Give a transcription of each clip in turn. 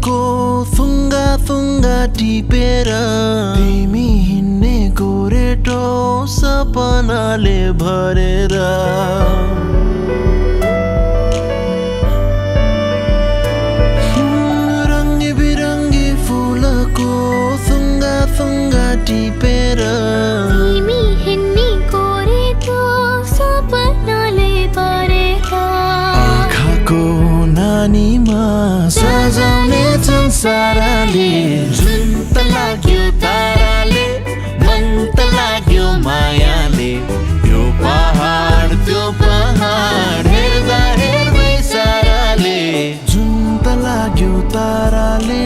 को थुङ्गा थुङ्गा टिपेर तिमी हिँड्ने गोरेटो सपनाले भरेर रङ्गी बिरङ्गी फुलको थुङ्गा थुङ्गा टिपेर तिमी हिँड्ने गोरेटो सपनाले भरेर आँखाको नानीमा सजाउने संसारले जुन त लाग्यो ताराले मन त लाग्यो मायाले यो पहाड त्यो पहाड हेर्दा हेर्दै साराले जुन त लाग्यो ताराले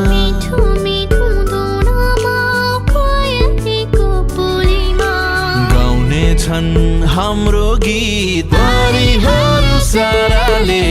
मिठो मिठो धुनमा कोयलीको बोलीमा गाउने छन् हाम्रो गीत परिहरू साराले